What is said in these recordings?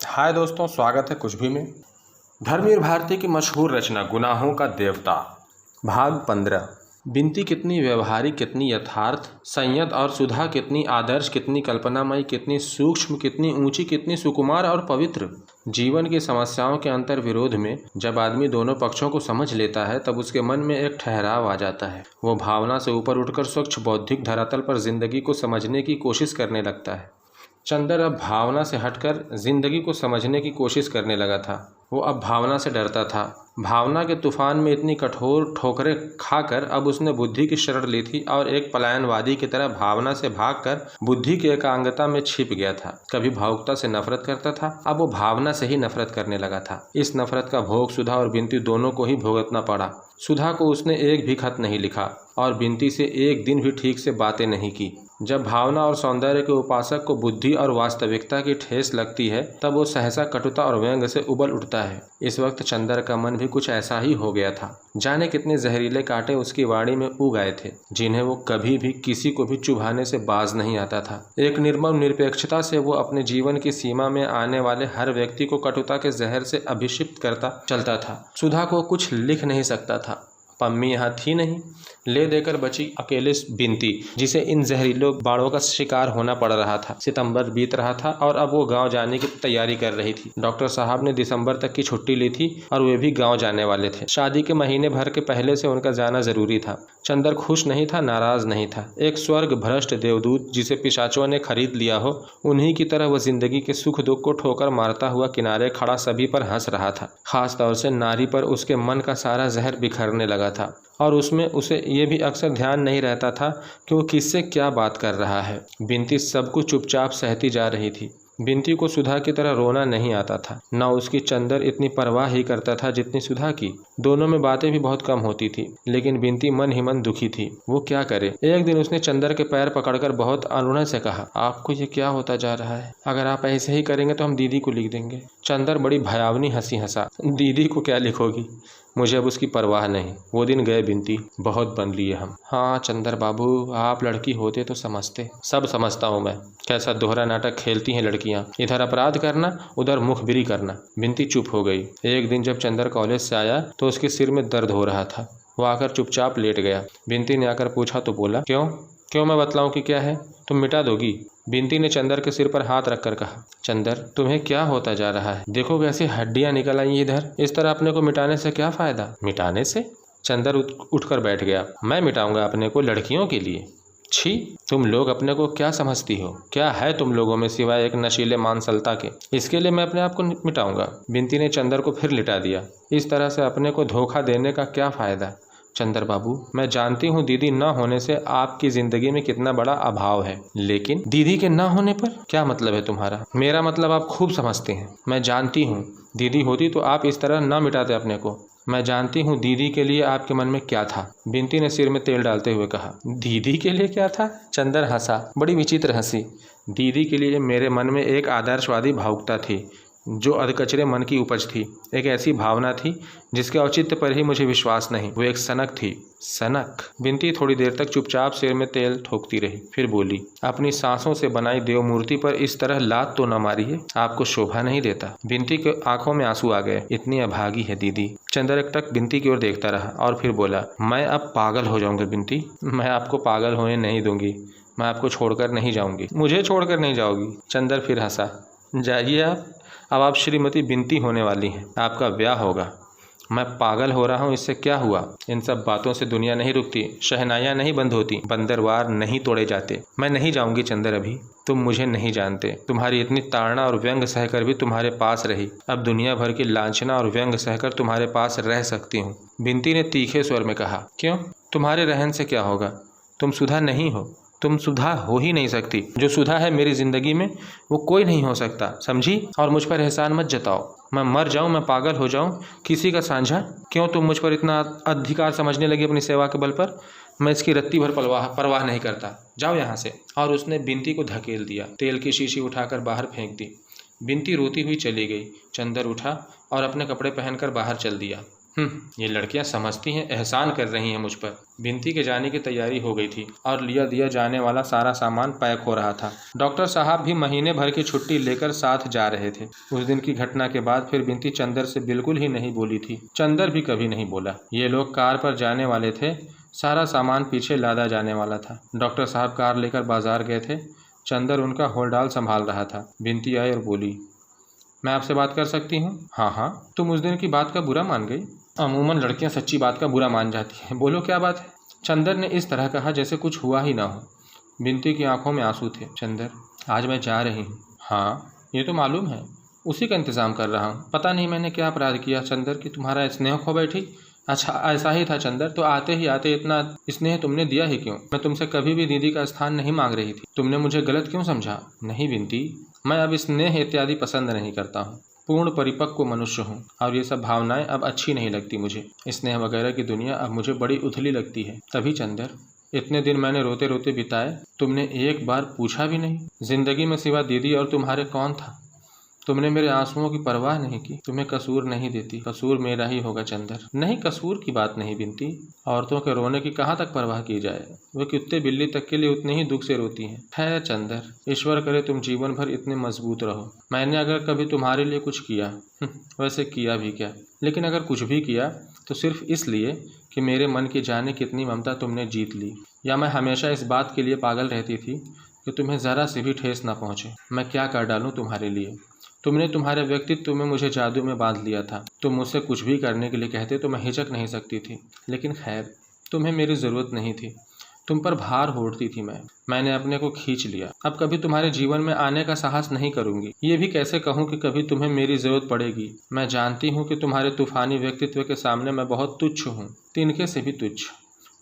हाय दोस्तों, स्वागत है कुछ भी में। धर्मवीर भारती की मशहूर रचना गुनाहों का देवता भाग 15। बिनती कितनी व्यवहारिक, कितनी यथार्थ, संयत और सुधा कितनी आदर्श, कितनी कल्पनामयी, कितनी सूक्ष्म, कितनी ऊंची, कितनी सुकुमार और पवित्र। जीवन की समस्याओं के अंतर विरोध में जब आदमी दोनों पक्षों को समझ लेता है तब उसके मन में एक ठहराव आ जाता है। वो भावना से ऊपर उठकर स्वच्छ बौद्धिक धरातल पर जिंदगी को समझने की कोशिश करने लगता है। चंदर अब भावना से हटकर जिंदगी को समझने की कोशिश करने लगा था। वो अब भावना से डरता था। भावना के तूफान में इतनी कठोर ठोकरें खाकर अब उसने बुद्धि की शरण ली थी और एक पलायनवादी की तरह भावना से भागकर बुद्धि की एकांगता में छिप गया था। कभी भावुकता से नफरत करता था, अब वो भावना से ही नफरत करने लगा था। इस नफरत का भोग सुधा और बिनती दोनों को ही भुगतना पड़ा। सुधा को उसने एक भी खत नहीं लिखा और बिनती से एक दिन भी ठीक से बातें नहीं की। जब भावना और सौंदर्य के उपासक को बुद्धि और वास्तविकता की ठेस लगती है तब वो सहसा कटुता और व्यंग से उबल उठता है। इस वक्त चंदर का मन भी कुछ ऐसा ही हो गया था। जाने कितने जहरीले कांटे उसकी वाणी में उग आए थे जिन्हें वो कभी भी किसी को भी चुभाने से बाज नहीं आता था। एक निर्मम निरपेक्षता से वो अपने जीवन की सीमा में आने वाले हर व्यक्ति को कटुता के जहर से अभिषिक्त करता चलता था। सुधा को कुछ लिख नहीं सकता था। पम्मी यहाँ थी नहीं। ले देकर बची अकेले बिनती, जिसे इन जहरीले बाड़ों का शिकार होना पड़ रहा था। सितंबर बीत रहा था और अब वो गांव जाने की तैयारी कर रही थी। डॉक्टर साहब ने दिसंबर तक की छुट्टी ली थी और वे भी गांव जाने वाले थे। शादी के महीने भर के पहले से उनका जाना जरूरी था। चंदर खुश नहीं था, नाराज नहीं था। एक स्वर्ग भ्रष्ट देवदूत जिसे पिशाचों ने खरीद लिया हो, उन्हीं की तरह वह जिंदगी के सुख दुख को ठोकर मारता हुआ किनारे खड़ा सभी पर हंस रहा था। खास तौर से नारी पर उसके मन का सारा जहर बिखरने लगा था और उसमें उसे ये भी अक्सर ध्यान नहीं रहता था कि वो किससे क्या बात कर रहा है। बिनती सब कुछ चुपचाप सहती जा रही थी। बिनती को सुधा की तरह रोना नहीं आता था, न उसकी चंदर इतनी परवाह ही करता था जितनी सुधा की। दोनों में बातें भी बहुत कम होती थी, लेकिन बिनती मन ही मन दुखी थी। वो क्या करे। एक दिन उसने चंदर के पैर पकड़कर बहुत अनुनय से कहा, आपको ये क्या होता जा रहा है? अगर आप ऐसे ही करेंगे तो हम दीदी को लिख देंगे। चंदर बड़ी भयावनी हंसी हंसा, दीदी को क्या लिखोगी? मुझे अब उसकी परवाह नहीं। वो दिन गए बिनती, बहुत बन लिए हम। हाँ चंदर बाबू, आप लड़की होते तो समझते। सब समझता हूँ मैं। कैसा दोहरा नाटक खेलती हैं लड़कियाँ, इधर अपराध करना, उधर मुखबिरी करना। बिनती चुप हो गई। एक दिन जब चंदर कॉलेज से आया तो उसके सिर में दर्द हो रहा था। वो आकर चुपचाप लेट गया। बिनती ने आकर पूछा तो बोला, क्यों मैं बतलाऊं कि क्या है? तुम मिटा दोगी? बिनती ने चंदर के सिर पर हाथ रखकर कहा, चंदर तुम्हें क्या होता जा रहा है? देखो कैसी हड्डियां निकल आई इधर। इस तरह अपने को मिटाने से क्या फायदा? मिटाने से? चंदर उठकर बैठ गया। मैं मिटाऊंगा अपने को लड़कियों के लिए? छी, तुम लोग अपने को क्या समझती हो? क्या है तुम लोगों में सिवाय एक नशीले मानसलता के? इसके लिए मैं अपने आप को मिटाऊंगा? बिनती ने चंदर को फिर लिटा दिया। इस तरह से अपने को धोखा देने का क्या फायदा? चंदर बाबू, मैं जानती हूँ दीदी न होने से आपकी जिंदगी में कितना बड़ा अभाव है, लेकिन दीदी के न होने पर क्या मतलब है तुम्हारा? मेरा मतलब आप खूब समझते हैं। मैं जानती हूँ दीदी होती तो आप इस तरह न मिटाते अपने को। मैं जानती हूँ दीदी के लिए आपके मन में क्या था। बिनती ने सिर में तेल डालते हुए कहा, दीदी के लिए क्या था? चंदर हंसा, बड़ी विचित्र हंसी। दीदी के लिए मेरे मन में एक आदर्शवादी भावुकता थी जो अधकचरे मन की उपज थी। एक ऐसी भावना थी जिसके औचित्य पर ही मुझे विश्वास नहीं। वो एक सनक थी। सनक? बिनती थोड़ी देर तक चुपचाप सिर में तेल ठोकती रही, फिर बोली, अपनी सांसों से बनाई देव मूर्ति पर इस तरह लात तो न मारिए, आपको शोभा नहीं देता। बिनती के आंखों में आंसू आ गए। इतनी अभागी है दीदी। चंदर एकटक बिनती की ओर देखता रहा और फिर बोला, मैं अब पागल हो जाऊंगी बिनती। मैं आपको पागल होने नहीं दूंगी। मैं आपको छोड़कर नहीं जाऊंगी। मुझे छोड़कर नहीं जाओगी? चंदर फिर हंसा। जाइए आप। अब आप श्रीमती बिनती होने वाली हैं। आपका ब्याह होगा। मैं पागल हो रहा हूँ, इससे क्या हुआ? इन सब बातों से दुनिया नहीं रुकती, शहनाइयाँ नहीं बंद होती, बंदरवार नहीं तोड़े जाते। मैं नहीं जाऊंगी चंदर अभी। तुम मुझे नहीं जानते। तुम्हारी इतनी ताड़ना और व्यंग सहकर भी तुम्हारे पास रही। अब दुनिया भर की लांछना और व्यंग सहकर तुम्हारे पास रह सकती हूँ। बिनती ने तीखे स्वर में कहा, क्यों? तुम्हारे रहन से क्या होगा? तुम सुधा नहीं हो। तुम सुधा हो ही नहीं सकती। जो सुधा है मेरी जिंदगी में वो कोई नहीं हो सकता, समझी? और मुझ पर एहसान मत जताओ। मैं मर जाऊं, मैं पागल हो जाऊं, किसी का साझा? क्यों तुम मुझ पर इतना अधिकार समझने लगी अपनी सेवा के बल पर? मैं इसकी रत्ती भर परवाह नहीं करता। जाओ यहाँ से। और उसने बिनती को धकेल दिया। तेल की शीशी उठाकर बाहर फेंक दी। बिनती रोती हुई चली गई। चंदर उठा और अपने कपड़े पहनकर बाहर चल दिया। ये लड़कियां समझती हैं एहसान कर रही हैं मुझ पर। बिनती के जाने की तैयारी हो गई थी और लिया दिया जाने वाला सारा सामान पैक हो रहा था। डॉक्टर साहब भी महीने भर की छुट्टी लेकर साथ जा रहे थे। उस दिन की घटना के बाद फिर बिनती चंदर से बिल्कुल ही नहीं बोली थी। चंदर भी कभी नहीं बोला। ये लोग कार पर जाने वाले थे, सारा सामान पीछे लादा जाने वाला था। डॉक्टर साहब कार लेकर बाजार गए थे। चंदर उनका होलडाल संभाल रहा था। बिनती आई और बोली, मैं आपसे बात कर सकती हूँ? हाँ हाँ। तुम उस दिन की बात का बुरा मान गई? अमूमन लड़कियां सच्ची बात का बुरा मान जाती हैं। बोलो क्या बात है? चंदर ने इस तरह कहा जैसे कुछ हुआ ही ना हो। बिनती की आंखों में आंसू थे। चंदर, आज मैं जा रही हूँ। हाँ, ये तो मालूम है, उसी का इंतज़ाम कर रहा हूँ। पता नहीं मैंने क्या अपराध किया चंदर कि तुम्हारा स्नेह खो बैठी। अच्छा, ऐसा ही था चंदर, तो आते ही आते इतना स्नेह तुमने दिया ही क्यों? मैं तुमसे कभी भी दीदी का स्थान नहीं मांग रही थी। तुमने मुझे गलत क्यों समझा? नहीं बिनती, मैं अब स्नेह इत्यादि पसंद नहीं करता हूँ। पूर्ण परिपक्व मनुष्य हूँ और ये सब भावनाएं अब अच्छी नहीं लगती मुझे। स्नेह वगैरह की दुनिया अब मुझे बड़ी उथली लगती है। तभी चंदर, इतने दिन मैंने रोते रोते बिताए, तुमने एक बार पूछा भी नहीं? जिंदगी में सिवा दीदी और तुम्हारे कौन था? तुमने मेरे आंसुओं की परवाह नहीं की। तुम्हें कसूर नहीं देती, कसूर मेरा ही होगा चंदर। नहीं, कसूर की बात नहीं बिनती। औरतों के रोने की कहाँ तक परवाह की जाए? वे कुत्ते बिल्ली तक के लिए उतने ही दुख से रोती हैं। खैर चंदर, ईश्वर करे तुम जीवन भर इतने मजबूत रहो। मैंने अगर कभी तुम्हारे लिए कुछ किया, वैसे किया भी क्या, लेकिन अगर कुछ भी किया तो सिर्फ इसलिए कि मेरे मन की जाने कितनी ममता तुमने जीत ली, या मैं हमेशा इस बात के लिए पागल रहती थी कि तुम्हें ज़रा सी भी ठेस ना पहुँचे। मैं क्या कर डालूँ तुम्हारे लिए? तुमने तुम्हारे व्यक्तित्व में मुझे जादू में बांध लिया था। तुम मुझसे कुछ भी करने के लिए कहते तो मैं हिचक नहीं सकती थी, लेकिन खैर, तुम्हें मेरी ज़रूरत नहीं थी। तुम पर भार होड़ती थी मैंने अपने को खींच लिया। अब कभी तुम्हारे जीवन में आने का साहस नहीं करूंगी। ये भी कैसे कहूँ कि कभी तुम्हें मेरी ज़रूरत पड़ेगी। मैं जानती हूँ कि तुम्हारे तूफानी व्यक्तित्व के सामने मैं बहुत तुच्छ हूँ, तिनके से भी तुच्छ।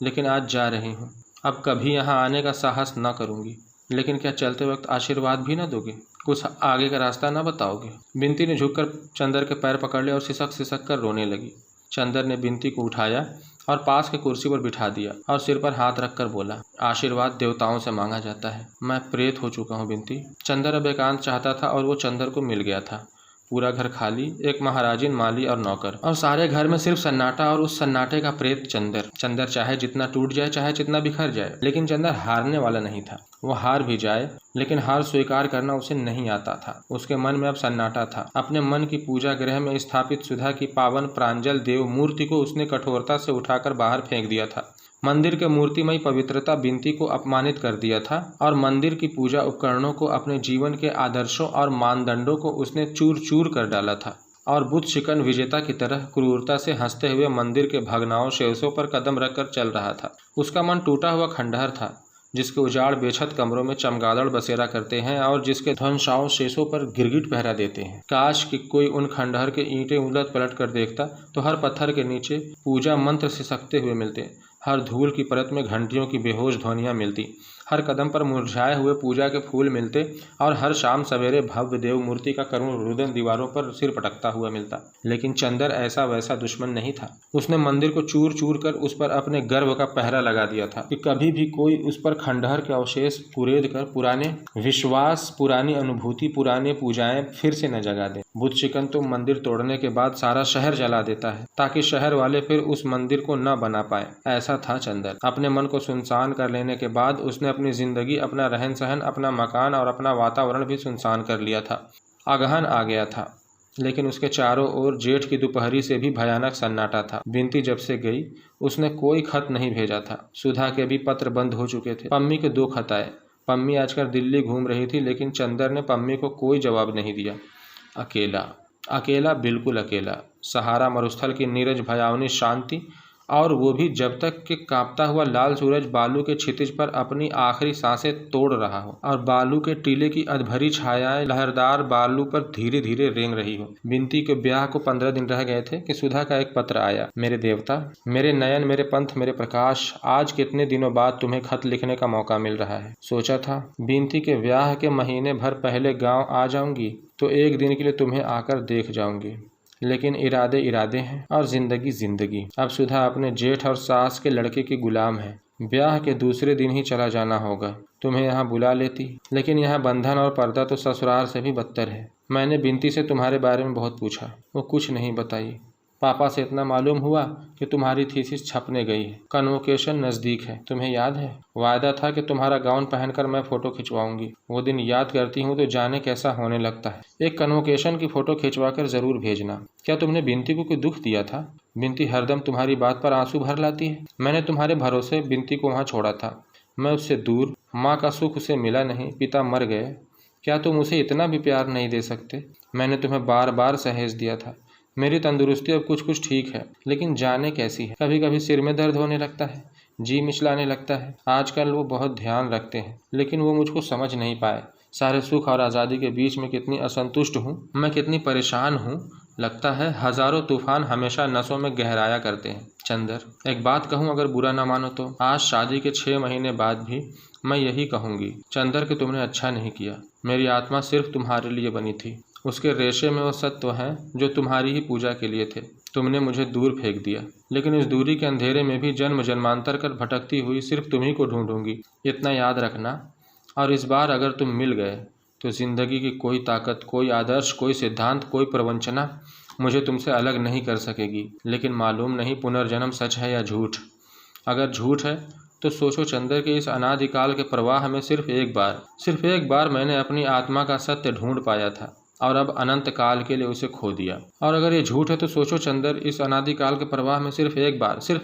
लेकिन आज जा रही हूँ, अब कभी यहाँ आने का साहस न करूँगी। लेकिन क्या चलते वक्त आशीर्वाद भी न दोगे? कुछ आगे का रास्ता न बताओगे? बिनती ने झुककर चंदर के पैर पकड़ लिया और सिसक सिसक कर रोने लगी। चंदर ने बिनती को उठाया और पास के कुर्सी पर बिठा दिया और सिर पर हाथ रखकर बोला, आशीर्वाद देवताओं से मांगा जाता है। मैं प्रेत हो चुका हूँ बिनती। चंदर अब एकांत चाहता था और वो चंदर को मिल गया था। पूरा घर खाली, एक महाराजिन, माली और नौकर, और सारे घर में सिर्फ सन्नाटा, और उस सन्नाटे का प्रेत चंदर। चंदर चाहे जितना टूट जाए, चाहे जितना बिखर जाए, लेकिन चंदर हारने वाला नहीं था। वो हार भी जाए, लेकिन हार स्वीकार करना उसे नहीं आता था। उसके मन में अब सन्नाटा था। अपने मन की पूजा गृह में स्थापित सुधा की पावन प्रांजल देव मूर्ति को उसने कठोरता से उठाकर बाहर फेंक दिया था। मंदिर के मूर्तिमय पवित्रता बिनती को अपमानित कर दिया था और मंदिर की पूजा उपकरणों को, अपने जीवन के आदर्शों और मानदंडों को उसने चूर चूर कर डाला था और बुद्ध शिकन विजेता की तरह क्रूरता से हंसते हुए मंदिर के भग्नावशेषों पर कदम रखकर चल रहा था। उसका मन टूटा हुआ खंडहर था, जिसके उजाड़ बेछत कमरों में चमगादड़ बसेरा करते हैं और जिसके ध्वंसावशेषों पर गिरगिट पहरा देते हैं। काश कि कोई उन खंडहर के ईंटें उलट पलट कर देखता तो हर पत्थर के नीचे पूजा मंत्र सिसकते हुए मिलते। हर धूल की परत में घंटियों की बेहोश ध्वनियाँ मिलती। हर कदम पर मुरझाए हुए पूजा के फूल मिलते और हर शाम सवेरे भव्य देव मूर्ति का करुण रुदन दीवारों पर सिर पटकता हुआ मिलता। लेकिन चंदर ऐसा वैसा दुश्मन नहीं था। उसने मंदिर को चूर चूर कर उस पर अपने गर्व का पहरा लगा दिया था कि कभी भी कोई उस पर खंडहर के अवशेष कुरेद कर पुराने विश्वास, पुरानी अनुभूति, पुराने पूजाएं फिर से न जगा दे। बुद्ध शिकन तो मंदिर तोड़ने के बाद सारा शहर जला देता है ताकि शहर वाले फिर उस मंदिर को न बना पाए। ऐसा था चंदर। अपने मन को सुनसान कर लेने के बाद उसने अपनी जिंदगी, अपना रहन सहन, अपना मकान और अपना वातावरण भी सुनसान कर लिया था। अगहन आ गया था, लेकिन उसके चारों ओर जेठ की दोपहरी से भी भयानक सन्नाटा था। बिनती जब से गई उसने कोई खत नहीं भेजा था। सुधा के भी पत्र बंद हो चुके थे। पम्मी के 2 खत आए। पम्मी आजकल दिल्ली घूम रही थी, लेकिन चंदर ने पम्मी को कोई जवाब नहीं दिया। अकेला, अकेला, बिल्कुल अकेला। सहारा मरुस्थल की नीरज भयावनी शांति, और वो भी जब तक कि कांपता हुआ लाल सूरज बालू के क्षितिज पर अपनी आखिरी सांसें तोड़ रहा हो और बालू के टीले की अधभरी छायाएं लहरदार बालू पर धीरे धीरे रेंग रही हो। बिनती के ब्याह को 15 दिन रह गए थे कि सुधा का एक पत्र आया। मेरे देवता, मेरे नयन, मेरे पंथ, मेरे प्रकाश, आज कितने दिनों बाद तुम्हें खत लिखने का मौका मिल रहा है। सोचा था बिनती के ब्याह के महीने भर पहले गाँव आ जाऊंगी तो एक दिन के लिए तुम्हें आकर देख जाऊंगी, लेकिन इरादे इरादे हैं और जिंदगी जिंदगी। अब सुधा अपने जेठ और सास के लड़के की गुलाम है। ब्याह के दूसरे दिन ही चला जाना होगा। तुम्हें यहाँ बुला लेती, लेकिन यहाँ बंधन और पर्दा तो ससुराल से भी बदतर है। मैंने बिनती से तुम्हारे बारे में बहुत पूछा, वो कुछ नहीं बताई। पापा से इतना मालूम हुआ कि तुम्हारी थीसिस छपने गई है, कन्वोकेशन नज़दीक है। तुम्हें याद है, वायदा था कि तुम्हारा गाउन पहनकर मैं फ़ोटो खिंचवाऊंगी। वो दिन याद करती हूँ तो जाने कैसा होने लगता है। एक कन्वोकेशन की फ़ोटो खिंचवा कर ज़रूर भेजना। क्या तुमने बिनती को कोई दुख दिया था? बिनती हरदम तुम्हारी बात पर आंसू भर लाती है। मैंने तुम्हारे भरोसे बिनती को वहाँ छोड़ा था। मैं उससे दूर, माँ का सुख उसे मिला नहीं, पिता मर गए। क्या तुम उसे इतना भी प्यार नहीं दे सकते? मैंने तुम्हें बार बार सहेज दिया था। मेरी तंदुरुस्ती अब कुछ कुछ ठीक है, लेकिन जाने कैसी है। कभी कभी सिर में दर्द होने लगता है, जी मिचलाने लगता है। आजकल वो बहुत ध्यान रखते हैं, लेकिन वो मुझको समझ नहीं पाए। सारे सुख और आज़ादी के बीच में कितनी असंतुष्ट हूँ मैं, कितनी परेशान हूँ। लगता है हजारों तूफान हमेशा नसों में गहराया करते हैं। चंदर, एक बात कहूँ, अगर बुरा ना मानो तो? आज शादी के 6 महीने बाद भी मैं यही कहूँगी चंदर कि तुमने अच्छा नहीं किया। मेरी आत्मा सिर्फ तुम्हारे लिए बनी थी। उसके रेशे में वो सत्व हैं जो तुम्हारी ही पूजा के लिए थे। तुमने मुझे दूर फेंक दिया, लेकिन इस दूरी के अंधेरे में भी जन्म जन्मांतर कर भटकती हुई सिर्फ तुम्ही को ढूंढूंगी। इतना याद रखना। और इस बार अगर तुम मिल गए तो जिंदगी की कोई ताकत, कोई आदर्श, कोई सिद्धांत, कोई प्रवंचना मुझे तुमसे अलग नहीं कर सकेगी। लेकिन मालूम नहीं पुनर्जन्म सच है या झूठ। अगर झूठ है तो सोचो चंदर के इस अनादिकाल के प्रवाह में सिर्फ एक बार मैंने अपनी आत्मा का सत्य ढूंढ पाया था और अब अनंत काल के लिए उसे खो दिया। और अगर ये झूठ है तो सोचो चंदर, इस अनादिकाल के प्रवाह में सिर्फ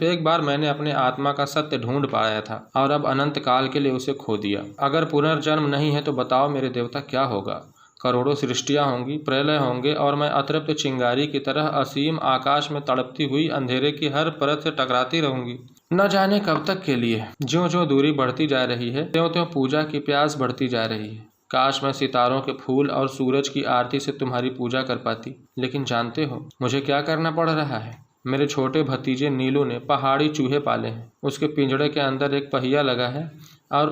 एक बार मैंने अपने आत्मा का सत्य ढूंढ पाया था और अब अनंत काल के लिए उसे खो दिया। अगर पुनर्जन्म नहीं है तो बताओ मेरे देवता, क्या होगा? करोड़ों सृष्टियां होंगी, प्रलय होंगे और मैं अतृप्त चिंगारी की तरह असीम आकाश में तड़पती हुई अंधेरे की हर परत से टकराती रहूंगी। न जाने कब तक के लिए। ज्यों ज्यों दूरी बढ़ती जा रही है, त्यों त्यों पूजा की प्यास बढ़ती जा रही है। काश मैं सितारों के फूल और सूरज की आरती से तुम्हारी पूजा कर पाती। लेकिन जानते हो मुझे क्या करना पड़ रहा है? मेरे छोटे भतीजे नीलू ने पहाड़ी चूहे पाले हैं। उसके पिंजड़े के अंदर एक पहिया लगा है और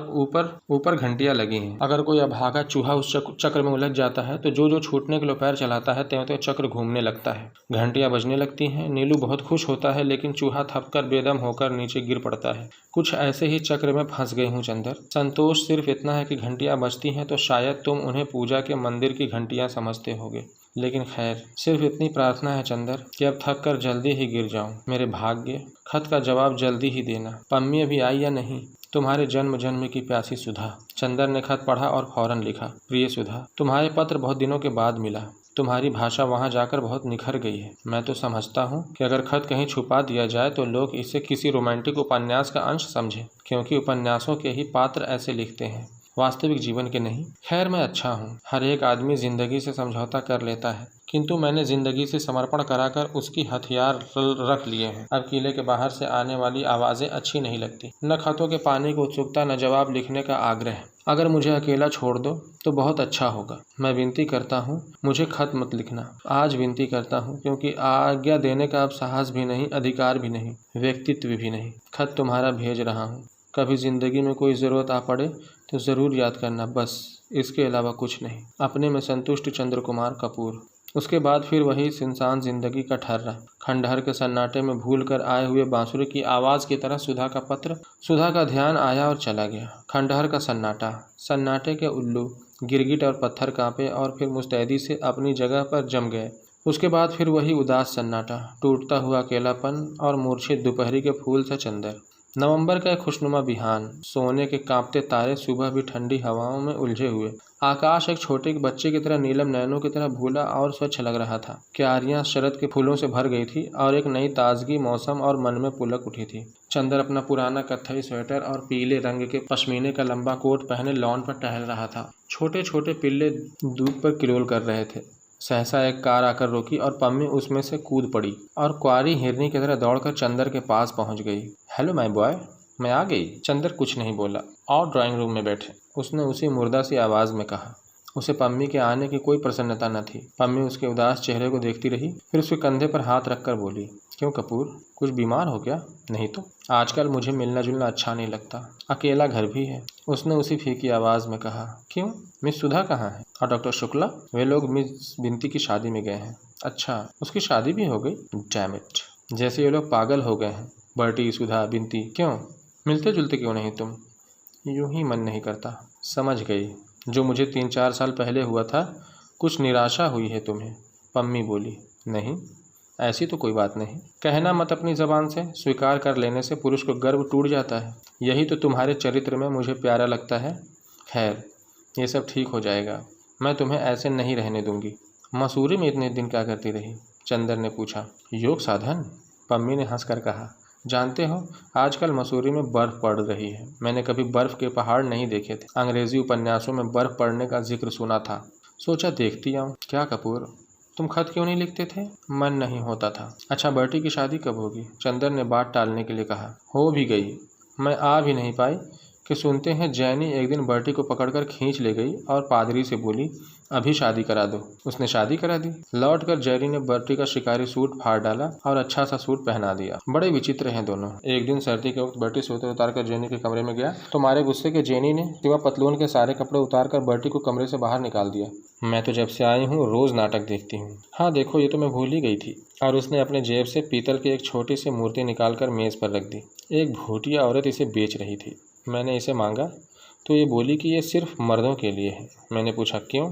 ऊपर घंटियां लगी हैं। अगर कोई अभागा चूहा उस चक्र में उलझ जाता है तो जो छूटने के लिए पैर चलाता है त्यों त्यों चक्र घूमने लगता है, घंटियां बजने लगती हैं। नीलू बहुत खुश होता है, लेकिन चूहा थपकर बेदम होकर नीचे गिर पड़ता है। कुछ ऐसे ही चक्र में फंस गई हूँ चंदर। संतोष सिर्फ इतना है कि घंटियां बजती हैं तो शायद तुम उन्हें पूजा के मंदिर की घंटियां समझते होगे। लेकिन खैर, सिर्फ इतनी प्रार्थना है चंदर कि अब थक कर जल्दी ही गिर जाऊं। मेरे भाग्य, खत का जवाब जल्दी ही देना। पम्मी अभी आई या नहीं? तुम्हारे जन्म जन्म की प्यासी सुधा। चंदर ने खत पढ़ा और फौरन लिखा, प्रिय सुधा, तुम्हारे पत्र बहुत दिनों के बाद मिला। तुम्हारी भाषा वहाँ जाकर बहुत निखर गई है। मैं तो समझता हूँ कि अगर खत कहीं छुपा दिया जाए तो लोग इसे किसी रोमांटिक उपन्यास का अंश समझें, क्योंकि उपन्यासों के ही पात्र ऐसे लिखते हैं, वास्तविक जीवन के नहीं। खैर, मैं अच्छा हूँ। हर एक आदमी जिंदगी से समझौता कर लेता है, किंतु मैंने जिंदगी से समर्पण कराकर उसकी हथियार रख लिए हैं। अब किले के बाहर से आने वाली आवाज़ें अच्छी नहीं लगती। न खतों के पाने की उत्सुकता, न जवाब लिखने का आग्रह। अगर मुझे अकेला छोड़ दो तो बहुत अच्छा होगा। मैं विनती करता हूँ, मुझे खत मत लिखना। आज विनती करता हूँ, क्योंकि आज्ञा देने का अब साहस भी नहीं, अधिकार भी नहीं, व्यक्तित्व भी नहीं। खत तुम्हारा भेज रहा हूँ। कभी जिंदगी में कोई ज़रूरत आ पड़े तो ज़रूर याद करना, बस इसके अलावा कुछ नहीं। अपने में संतुष्ट, चंद्र कुमार कपूर। उसके बाद फिर वही सुनसान जिंदगी का ठर्रा। खंडहर के सन्नाटे में भूल कर आए हुए बांसुरी की आवाज़ की तरह सुधा का पत्र। सुधा का ध्यान आया और चला गया। खंडहर का सन्नाटा, सन्नाटे के उल्लू, गिरगिट और पत्थर कांपे और फिर मुस्तैदी से अपनी जगह पर जम गए। उसके बाद फिर वही उदास सन्नाटा, टूटता हुआ अकेलापन और मूर्छित दोपहरी के फूल सा चंदर। नवंबर का एक खुशनुमा बिहान, सोने के कांपते तारे सुबह भी ठंडी हवाओं में उलझे हुए। आकाश एक छोटे बच्चे की तरह नीलम नैनों की तरह भूला और स्वच्छ लग रहा था। क्यारियां शरद के फूलों से भर गई थी और एक नई ताजगी मौसम और मन में पुलक उठी थी। चंदर अपना पुराना कत्थई स्वेटर और पीले रंग के पश्मीने का लंबा कोट पहने लॉन पर टहल रहा था। छोटे छोटे पिल्ले धूप पर किलोल कर रहे थे। सहसा एक कार आकर रुकी और पम्मी उसमें से कूद पड़ी और क्वारी हिरनी की तरह दौड़कर चंदर के पास पहुंच गई। हेलो माय बॉय, मैं आ गई। चंदर कुछ नहीं बोला। और ड्राइंग रूम में बैठे, उसने उसी मुर्दा सी आवाज़ में कहा। उसे पम्मी के आने की कोई प्रसन्नता न थी। पम्मी उसके उदास चेहरे को देखती रही, फिर उसके कंधे पर हाथ रखकर बोली, क्यों कपूर, कुछ बीमार हो क्या? नहीं तो। आजकल मुझे मिलना जुलना अच्छा नहीं लगता, अकेला घर भी है। उसने उसी फीकी आवाज़ में कहा। क्यों, मिस सुधा कहाँ है? और डॉक्टर शुक्ला? वे लोग मिस बिनती की शादी में गए हैं। अच्छा, उसकी शादी भी हो गई? डैम इट, जैसे ये लोग पागल हो गए हैं। बर्टी, सुधा, बिनती, क्यों मिलते जुलते क्यों नहीं तुम? यूं ही मन नहीं करता। समझ गई, जो मुझे 3-4 साल पहले हुआ था। कुछ निराशा हुई है तुम्हें? पम्मी बोली। नहीं, ऐसी तो कोई बात नहीं। कहना मत अपनी ज़बान से, स्वीकार कर लेने से पुरुष को गर्व टूट जाता है। यही तो तुम्हारे चरित्र में मुझे प्यारा लगता है। खैर, ये सब ठीक हो जाएगा। मैं तुम्हें ऐसे नहीं रहने दूंगी। मसूरी में इतने दिन क्या करती रही? चंदर ने पूछा। योग साधन, पम्मी ने हंसकर कहा। जानते हो, आजकल मसूरी में बर्फ़ पड़ रही है। मैंने कभी बर्फ़ के पहाड़ नहीं देखे थे। अंग्रेज़ी उपन्यासों में बर्फ़ पड़ने का जिक्र सुना था। सोचा देखती आऊँ। क्या कपूर, तुम खत क्यों नहीं लिखते थे? मन नहीं होता था। अच्छा, बर्टी की शादी कब होगी? चंदर ने बात टालने के लिए कहा। हो भी गई, मैं आ भी नहीं पाई कि सुनते हैं जैनी एक दिन बर्टी को पकड़कर खींच ले गई और पादरी से बोली, अभी शादी करा दो। उसने शादी करा दी। लौटकर जैनी ने बर्टी का शिकारी सूट फाड़ डाला और अच्छा सा सूट पहना दिया। बड़े विचित्र हैं दोनों। एक दिन सर्दी के वक्त बर्टी स्वेटर उतार कर जैनी के कमरे में गया तो मारे गुस्से के जैनी ने सिवा पतलून के सारे कपड़े उतार कर बर्टी को कमरे से बाहर निकाल दिया। मैं तो जब से आई हूँ रोज नाटक देखती हूँ। हाँ देखो, ये तो मैं भूल ही गई थी। और उसने अपने जेब से पीतल की एक छोटी सी मूर्ति निकाल कर मेज पर रख दी। एक भूटिया औरत इसे बेच रही थी। मैंने इसे मांगा तो ये बोली कि ये सिर्फ मर्दों के लिए है। मैंने पूछा क्यों?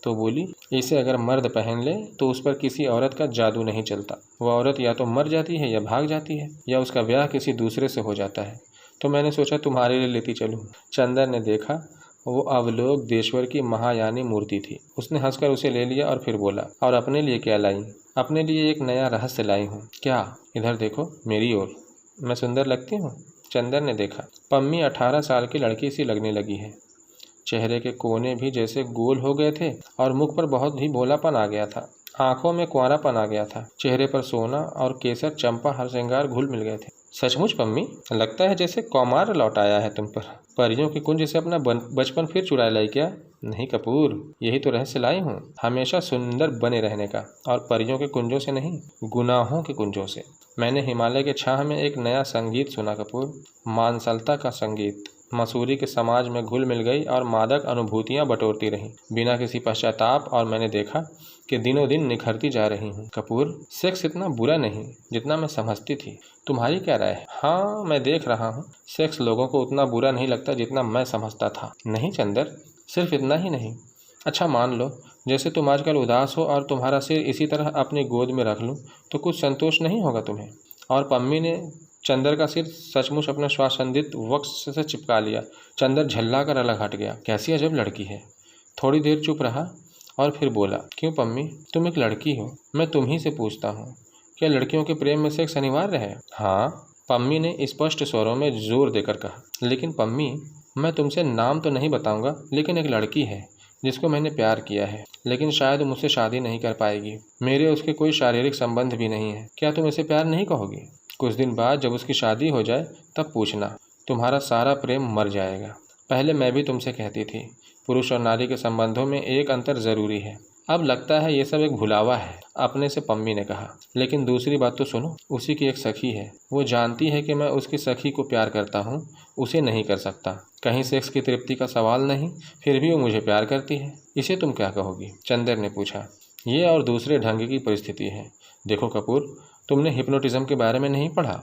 तो बोली, इसे अगर मर्द पहन ले तो उस पर किसी औरत का जादू नहीं चलता। वह औरत या तो मर जाती है या भाग जाती है या उसका ब्याह किसी दूसरे से हो जाता है। तो मैंने सोचा तुम्हारे लिए लेती चलूँ। चंदर ने देखा, वो अवलोक देश्वर की महायानी मूर्ति थी। उसने हंसकर उसे ले लिया और फिर बोला, और अपने लिए क्या लाई? अपने लिए एक नया रहस्य लाई हूँ। क्या? इधर देखो, मेरी ओर। मैं सुंदर लगती हूँ? चंदर ने देखा। पम्मी 18 साल की लड़की सी लगने लगी है। चेहरे के कोने भी जैसे गोल हो गए थे और मुख पर बहुत ही भोलापन आ गया था। आंखों में कुंवारापन आ गया था। चेहरे पर सोना और केसर चंपा हर श्रृंगार घुल मिल गए थे। सचमुच पम्मी, लगता है जैसे कौमार लौट आया है तुम पर। परियों की कुंज से अपना बचपन फिर चुरा लाई क्या? नहीं कपूर, यही तो रहस्य लाई हूँ, हमेशा सुंदर बने रहने का। और परियों के कुंजों से नहीं, गुनाहों के कुंजों से। मैंने हिमालय के छाह में एक नया संगीत सुना कपूर, मानसलता का संगीत। मसूरी के समाज में घुल मिल गई और मादक अनुभूतियां बटोरती रहीं बिना किसी पश्चाताप। और मैंने देखा कि दिनों दिन निखरती जा रही हूँ। कपूर, सेक्स इतना बुरा नहीं जितना मैं समझती थी। तुम्हारी क्या राय है? हाँ, मैं देख रहा हूँ, सेक्स लोगों को उतना बुरा नहीं लगता जितना मैं समझता था। नहीं चंदर, सिर्फ इतना ही नहीं। अच्छा मान लो, जैसे तुम आजकल उदास हो और तुम्हारा सिर इसी तरह अपनी गोद में रख लूँ तो कुछ संतोष नहीं होगा तुम्हें? और पम्मी ने चंदर का सिर सचमुच अपने श्वासंदित वक्ष से चिपका लिया। चंदर झल्ला कर अलग हट गया। कैसी अजब लड़की है। थोड़ी देर चुप रहा और फिर बोला, क्यों पम्मी, तुम एक लड़की हो। मैं तुम ही से पूछता हूँ, क्या लड़कियों के प्रेम में सेक्स अनिवार्य है? हाँ, पम्मी ने स्पष्ट स्वरों में जोर देकर कहा। लेकिन पम्मी, मैं तुमसे नाम तो नहीं बताऊंगा, लेकिन एक लड़की है जिसको मैंने प्यार किया है, लेकिन शायद मुझसे शादी नहीं कर पाएगी। मेरे उसके कोई शारीरिक संबंध भी नहीं है। क्या तुम इसे प्यार नहीं कहोगी? कुछ दिन बाद जब उसकी शादी हो जाए तब पूछना, तुम्हारा सारा प्रेम मर जाएगा। पहले मैं भी तुमसे कहती थी, पुरुष और नारी के संबंधों में एक अंतर ज़रूरी है। अब लगता है ये सब एक भुलावा है, अपने से पम्मी ने कहा। लेकिन दूसरी बात तो सुनो, उसी की एक सखी है। वो जानती है कि मैं उसकी सखी को प्यार करता हूँ, उसे नहीं कर सकता। कहीं सेक्स की तृप्ति का सवाल नहीं, फिर भी वो मुझे प्यार करती है। इसे तुम क्या कहोगी? चंदर ने पूछा। ये और दूसरे ढंग की परिस्थिति है। देखो कपूर, तुमने हिप्नोटिज्म के बारे में नहीं पढ़ा?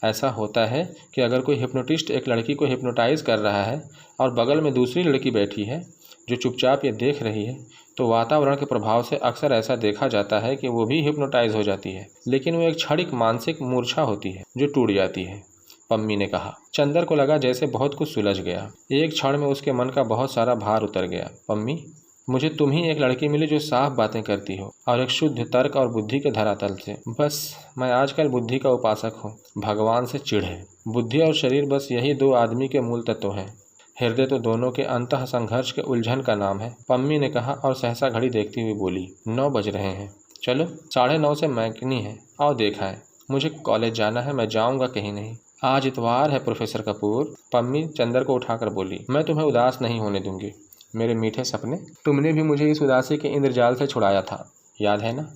ऐसा होता है कि अगर कोई हिप्नोटिस्ट एक लड़की को हिप्नोटाइज कर रहा है और बगल में दूसरी लड़की बैठी है जो चुपचाप ये देख रही है, तो वातावरण के प्रभाव से अक्सर ऐसा देखा जाता है कि वो भी हिप्नोटाइज हो जाती है। लेकिन वो एक क्षणिक मानसिक मूर्छा होती है जो टूट जाती है, पम्मी ने कहा। चंदर को लगा जैसे बहुत कुछ सुलझ गया। एक क्षण में उसके मन का बहुत सारा भार उतर गया। पम्मी, मुझे तुम ही एक लड़की मिली जो साफ बातें करती हो और एक शुद्ध तर्क और बुद्धि के धरातल से। बस मैं आजकल बुद्धि का उपासक हूँ। भगवान से चिढ़ है। बुद्धि और शरीर, बस यही दो आदमी के मूल तत्व हैं। हृदय तो दोनों के अंतः संघर्ष के उलझन का नाम है, पम्मी ने कहा और सहसा घड़ी देखती हुई बोली, 9 बज रहे हैं। चलो, 9:30 से मैकनी है, आओ देखाएं। मुझे कॉलेज जाना है, मैं जाऊँगा कहीं नहीं। आज इतवार है प्रोफेसर कपूर, पम्मी चंदर को उठाकर बोली। मैं तुम्हें उदास नहीं होने दूंगी मेरे मीठे सपने। तुमने भी मुझे इस उदासी के इंद्रजाल से छुड़ाया था, याद है ना?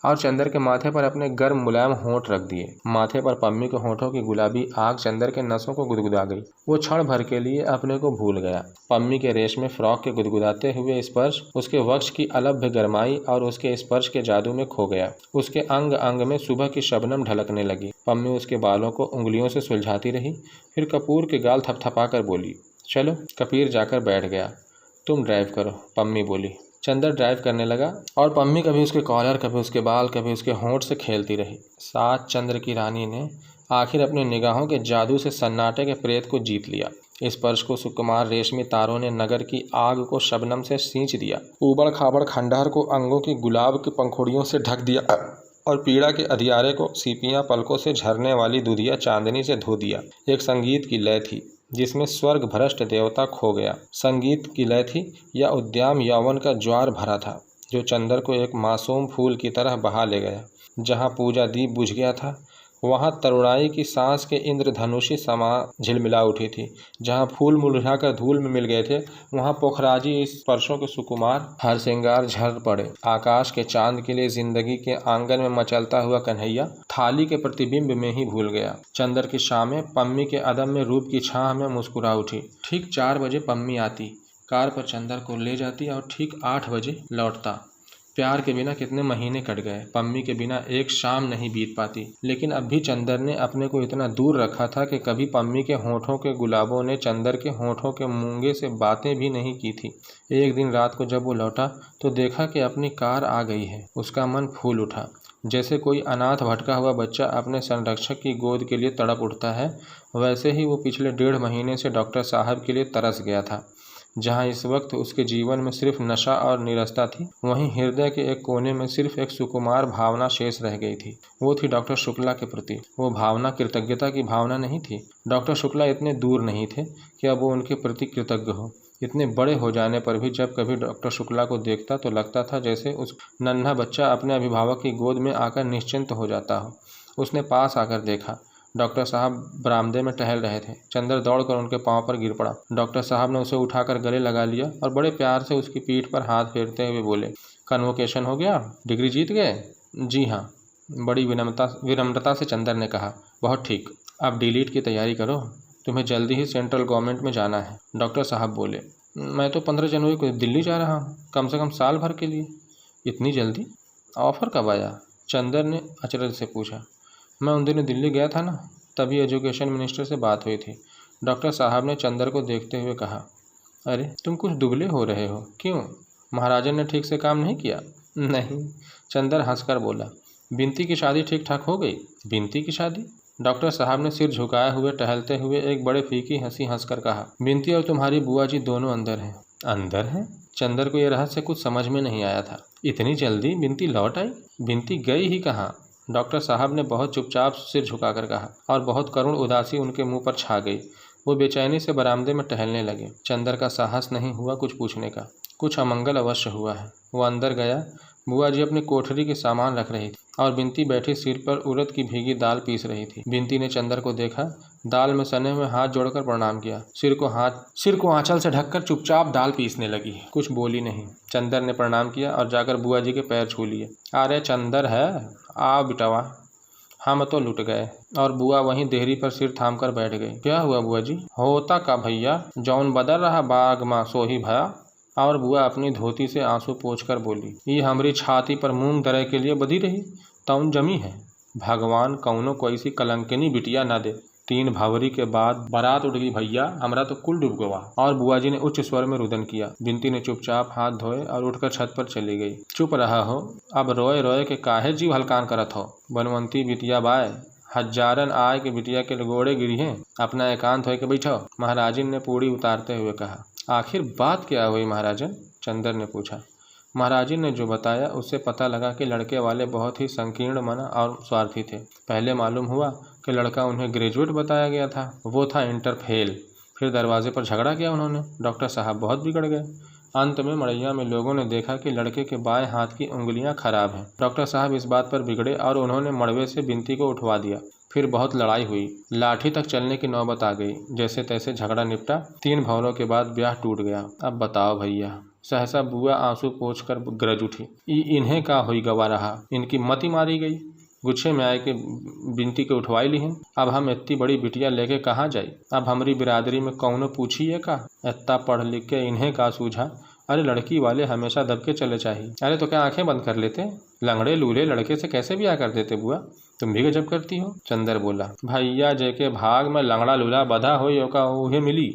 और चंदर के माथे पर अपने गर्म मुलायम होंठ रख दिए। माथे पर पम्मी के होंठों की गुलाबी आग चंदर के नसों को गुदगुदा गई। वो क्षण भर के लिए अपने को भूल गया। पम्मी के रेशमी फ्रॉक के गुदगुदाते हुए स्पर्श उसके वक्ष की अलभ्य गरमाई और उसके स्पर्श के जादू में खो गया। उसके अंग अंग में सुबह की शबनम ढलकने लगी। पम्मी उसके बालों को उंगलियों से सुलझाती रही, फिर कपूर के गाल थपथपा कर बोली, चलो। कबीर जाकर बैठ गया। तुम ड्राइव करो, पम्मी बोली। चंदर ड्राइव करने लगा और पम्मी कभी उसके कॉलर, कभी उसके बाल, कभी उसके होंठ से खेलती रही। साथ चंद्र की रानी ने आखिर अपनी निगाहों के जादू से सन्नाटे के प्रेत को जीत लिया। स्पर्श को सुकुमार रेशमी तारों ने नगर की आग को शबनम से सींच दिया, ऊबड़ खाबड़ खंडहर को अंगों की गुलाब की पंखुड़ियों से ढक दिया और पीड़ा के अधियारे को सीपियां पलकों से झरने वाली दुधिया चांदनी से धो दिया। एक संगीत की लय थी जिसमें स्वर्ग भ्रष्ट देवता खो गया। संगीत की लय थी या उद्दाम यौवन का ज्वार भरा था जो चंदर को एक मासूम फूल की तरह बहा ले गया। जहाँ पूजा दीप बुझ गया था वहाँ तरुणाई की सांस के इंद्रधनुषी समा झिलमिला उठी थी। जहाँ फूल मुरझाकर धूल में मिल गए थे वहाँ पोखराजी स्पर्शों के सुकुमार हर श्रृंगार झर पड़े। आकाश के चांद के लिए जिंदगी के आंगन में मचलता हुआ कन्हैया थाली के प्रतिबिंब में ही भूल गया। चंदर की शामें पम्मी के अदम्य रूप की छाह में मुस्कुरा उठी। ठीक 4 बजे पम्मी आती, कार पर चंदर को ले जाती और ठीक 8 बजे लौटता। प्यार के बिना कितने महीने कट गए, पम्मी के बिना एक शाम नहीं बीत पाती। लेकिन अब भी चंदर ने अपने को इतना दूर रखा था कि कभी पम्मी के होठों के गुलाबों ने चंदर के होठों के मूंगे से बातें भी नहीं की थी। एक दिन रात को जब वो लौटा तो देखा कि अपनी कार आ गई है। उसका मन फूल उठा। जैसे कोई अनाथ भटका हुआ बच्चा अपने संरक्षक की गोद के लिए तड़प उठता है, वैसे ही वो पिछले 1.5 महीने से डॉक्टर साहब के लिए तरस गया था। जहाँ इस वक्त उसके जीवन में सिर्फ नशा और नीरसता थी, वहीं हृदय के एक कोने में सिर्फ एक सुकुमार भावना शेष रह गई थी। वो थी डॉक्टर शुक्ला के प्रति। वो भावना कृतज्ञता की भावना नहीं थी। डॉक्टर शुक्ला इतने दूर नहीं थे कि अब वो उनके प्रति कृतज्ञ हो। इतने बड़े हो जाने पर भी जब कभी डॉक्टर शुक्ला को देखता तो लगता था जैसे उस नन्हा बच्चा अपने अभिभावक की गोद में आकर निश्चिंत हो जाता हो। उसने पास आकर देखा। डॉक्टर साहब बरामदे में टहल रहे थे। चंदर दौड़कर उनके पांव पर गिर पड़ा। डॉक्टर साहब ने उसे उठाकर गले लगा लिया और बड़े प्यार से उसकी पीठ पर हाथ फेरते हुए बोले, कन्वोकेशन हो गया, डिग्री जीत गए? जी हाँ, बड़ी विनम्रता से चंदर ने कहा। बहुत ठीक, अब डिलीट की तैयारी करो, तुम्हें जल्दी ही सेंट्रल गवर्नमेंट में जाना है। डॉक्टर साहब बोले, मैं तो 15 जनवरी को दिल्ली जा रहा हूँ, कम से कम साल भर के लिए। इतनी जल्दी? ऑफर कब आया? चंदर ने अचरज से पूछा। मैं उन दिनों दिल्ली गया था ना, तभी एजुकेशन मिनिस्टर से बात हुई थी। डॉक्टर साहब ने चंदर को देखते हुए कहा, अरे तुम कुछ दुबले हो रहे हो, क्यों? महाराजन ने ठीक से काम नहीं किया? नहीं, चंदर हंसकर बोला। बिनती की शादी ठीक ठाक हो गई? बिनती की शादी? डॉक्टर साहब ने सिर झुकाए हुए टहलते हुए एक बड़े फीकी हंसी हंसकर कहा, बिनती और तुम्हारी बुआ जी दोनों अंदर हैं। अंदर हैं? चंदर को यह रहस्य कुछ समझ में नहीं आया था। इतनी जल्दी बिनती लौट आई? बिनती गई ही कहाँ? डॉक्टर साहब ने बहुत चुपचाप सिर झुकाकर कहा और बहुत करुण उदासी उनके मुंह पर छा गई। वो बेचैनी से बरामदे में टहलने लगे। चंदर का साहस नहीं हुआ कुछ पूछने का। कुछ अमंगल अवश्य हुआ है। वो अंदर गया। बुआ जी अपनी कोठरी के सामान रख रही थी और बिनती बैठी सिर पर उड़द की भीगी दाल पीस रही थी। बिनती ने चंदर को देखा, दाल में सने हुए हाथ जोड़कर प्रणाम किया, सिर को आंचल से ढककर चुपचाप दाल पीसने लगी। कुछ बोली नहीं। चंदर ने प्रणाम किया और जाकर बुआ जी के पैर छू लिए। अरे चंदर है, आ बिटवा, हम तो लुट गए। और बुआ वहीं देहरी पर सिर थाम कर बैठ गई। क्या हुआ बुआ जी? होता का भैया, जौन बदल रहा बाग माँ सोही भया। और बुआ अपनी धोती से आंसू पोंछकर बोली, ये हमारी छाती पर मूंग दरे के लिए बधी रही, तौन जमी है। भगवान कौनो कोई सी कलंकिनी बिटिया न दे। 3 भवरी के बाद बारात उठ गई भैया, हमरा तो कुल डूब गवा। और बुआ जी ने उच्च स्वर में रुदन किया। बिनती ने चुपचाप हाथ धोए और उठकर छत पर चली गई। चुप रहा हो, अब रोए रोए के काहे जीव हलकान करत हो। बनवंती बिटिया बाय, हजारन आय के बिटिया के गोड़े गिरी हैं, अपना एकांत होए के बैठो। महाराजिन ने पूड़ी उतारते हुए कहा। आखिर बात क्या हुई महाराजन? चंदर ने पूछा। महाराजिन ने जो बताया उससे पता लगा कि लड़के वाले बहुत ही संकीर्ण मन और स्वार्थी थे। पहले मालूम हुआ कि लड़का उन्हें ग्रेजुएट बताया गया था, वो था इंटर फेल। फिर दरवाजे पर झगड़ा किया उन्होंने। डॉक्टर साहब बहुत बिगड़ गए। अंत में मड़ैया में लोगों ने देखा कि लड़के के बाएं हाथ की उंगलियां खराब हैं। डॉक्टर साहब इस बात पर बिगड़े और उन्होंने मड़वे से बिनती को उठवा दिया। फिर बहुत लड़ाई हुई, लाठी तक चलने की नौबत आ गई। जैसे तैसे झगड़ा निपटा। 3 भवरों के बाद ब्याह टूट गया। अब बताओ भैया। सहसा बुआ आंसू पोंछकर गरज उठी। इन्हें का हुई गवा रहा, इनकी मती मारी गई। गुच्छे में आए के बिनती के उठवाई ली हैं। अब हम इतनी बड़ी बिटिया लेके कहाँ जाई? अब हमारी बिरादरी में कौनो पूछिए का, इतना पढ़ लिख के इन्हें का सूझा। अरे लड़की वाले हमेशा दबके चले चाहिए। अरे तो क्या आंखें बंद कर लेते? लंगड़े लूले लड़के से कैसे ब्याह कर देते बुआ? तुम भी गजब करती हो। चंदर बोला, भैया जेके भाग में लंगड़ा लूला बधा हो का उहे मिली।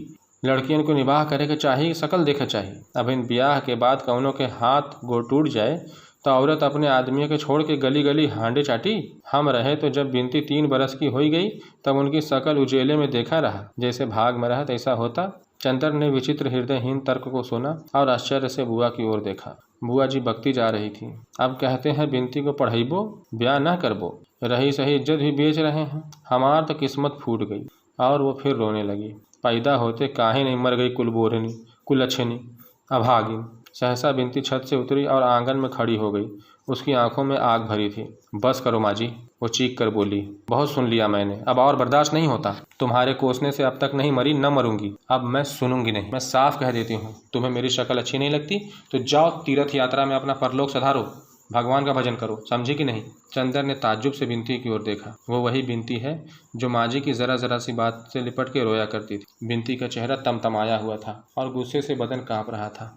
लड़कियन को निबाह करे के चाही, शकल देखे चाही। अब इन ब्याह के बाद कौनों के हाथ गोड़ टूट जाए तो औरत अपने आदमियों के छोड़ के गली गली हांडे चाटी। हम रहे तो जब बिनती 3 बरस की हो गई तब उनकी शकल उजेले में देखा रहा, जैसे भाग में रहा तैसा होता। चंदर ने विचित्र हृदयहीन तर्क को सुना और आश्चर्य से बुआ की ओर देखा। बुआ जी बकती जा रही थी। अब कहते हैं बिनती को पढ़ाइबो, ब्याह न करबो, रही सही इज्जत भी बेच रहे हैं। हमार तो किस्मत फूट गई। और वो फिर रोने लगी। पैदा होते काहे नहीं मर गई कुलबोरनी, कुलच्छनी, अभागिन। सहसा बिनती छत से उतरी और आंगन में खड़ी हो गई। उसकी आंखों में आग भरी थी। बस करो माँ जी, वो चीख कर बोली, बहुत सुन लिया मैंने, अब और बर्दाश्त नहीं होता। तुम्हारे कोसने से अब तक नहीं मरी, न मरूंगी। अब मैं सुनूंगी नहीं। मैं साफ कह देती हूँ, तुम्हें मेरी शक्ल अच्छी नहीं लगती तो जाओ तीर्थ यात्रा में अपना परलोक सधारो, भगवान का भजन करो, समझी कि नहीं। चंदर ने ताज्जुब से बिनती की ओर देखा। वो वही बिनती है जो माँ जी की जरा जरा सी बात से लिपट के रोया करती थी। बिनती का चेहरा तमतमाया हुआ था और गुस्से से बदन कांप रहा था।